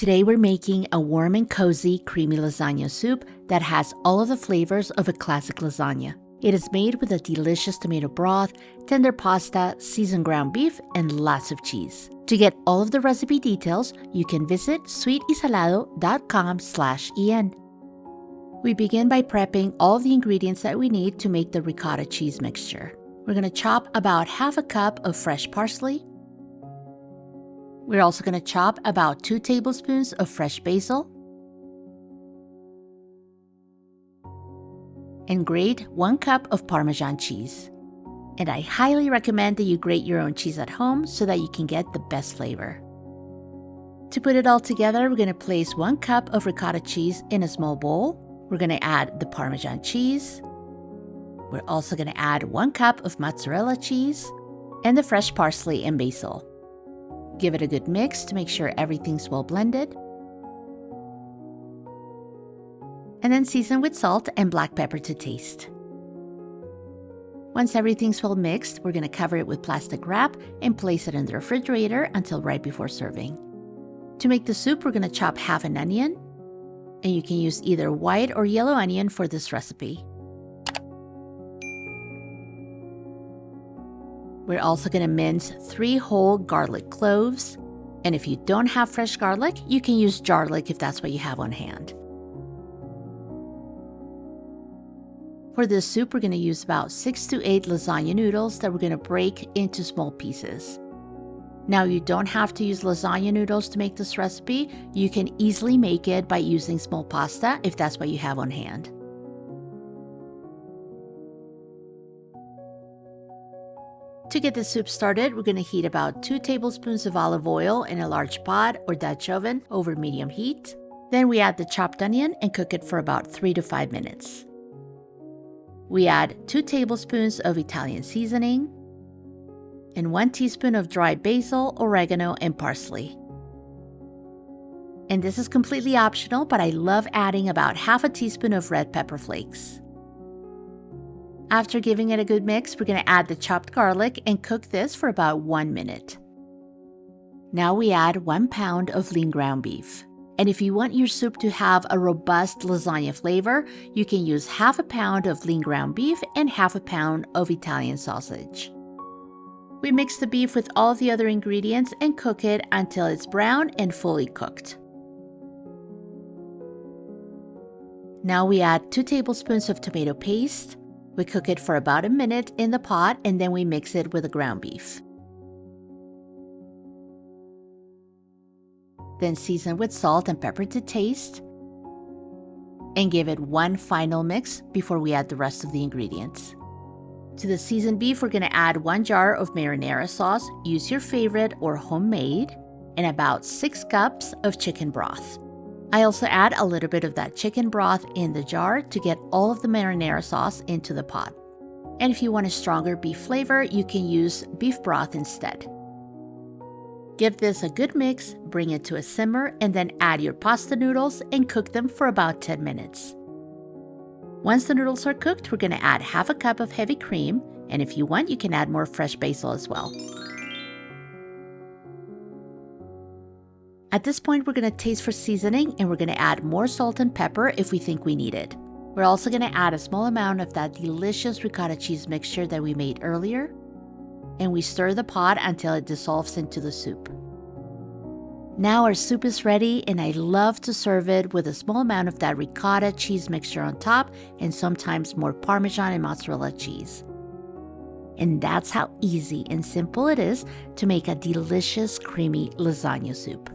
Today we're making a warm and cozy creamy lasagna soup that has all of the flavors of a classic lasagna. It is made with a delicious tomato broth, tender pasta, seasoned ground beef, and lots of cheese. To get all of the recipe details, you can visit sweetysalado.com/en. We begin by prepping all of the ingredients that we need to make the ricotta cheese mixture. We're going to chop about half a cup of fresh parsley. We're also going to chop about 2 tablespoons of fresh basil and grate 1 cup of Parmesan cheese. And I highly recommend that you grate your own cheese at home so that you can get the best flavor. To put it all together, we're going to place 1 cup of ricotta cheese in a small bowl. We're going to add the Parmesan cheese. We're also going to add 1 cup of mozzarella cheese and the fresh parsley and basil. Give it a good mix to make sure everything's well blended. And then season with salt and black pepper to taste. Once everything's well mixed, we're going to cover it with plastic wrap and place it in the refrigerator until right before serving. To make the soup, we're going to chop half an onion, and you can use either white or yellow onion for this recipe. We're also going to mince 3 whole garlic cloves, and if you don't have fresh garlic, you can use garlic if that's what you have on hand. For this soup, we're going to use about 6 to 8 lasagna noodles that we're going to break into small pieces. Now, you don't have to use lasagna noodles to make this recipe. You can easily make it by using small pasta if that's what you have on hand. To get the soup started, we're going to heat about 2 tablespoons of olive oil in a large pot or Dutch oven over medium heat. Then we add the chopped onion and cook it for about 3 to 5 minutes. We add 2 tablespoons of Italian seasoning and 1 teaspoon of dried basil, oregano, and parsley. And this is completely optional, but I love adding about half a teaspoon of red pepper flakes. After giving it a good mix, we're going to add the chopped garlic and cook this for about 1 minute. Now we add 1 pound of lean ground beef. And if you want your soup to have a robust lasagna flavor, you can use half a pound of lean ground beef and half a pound of Italian sausage. We mix the beef with all the other ingredients and cook it until it's brown and fully cooked. Now we add 2 tablespoons of tomato paste. We cook it for about a minute in the pot, and then we mix it with the ground beef. Then season with salt and pepper to taste, and give it 1 final mix before we add the rest of the ingredients. To the seasoned beef, we're going to add 1 jar of marinara sauce, use your favorite or homemade, and about 6 cups of chicken broth. I also add a little bit of that chicken broth in the jar to get all of the marinara sauce into the pot. And if you want a stronger beef flavor, you can use beef broth instead. Give this a good mix, bring it to a simmer, and then add your pasta noodles and cook them for about 10 minutes. Once the noodles are cooked, we're going to add half a cup of heavy cream, and if you want, you can add more fresh basil as well. At this point, we're going to taste for seasoning, and we're going to add more salt and pepper if we think we need it. We're also going to add a small amount of that delicious ricotta cheese mixture that we made earlier, and we stir the pot until it dissolves into the soup. Now our soup is ready, and I love to serve it with a small amount of that ricotta cheese mixture on top and sometimes more Parmesan and mozzarella cheese. And that's how easy and simple it is to make a delicious, creamy lasagna soup.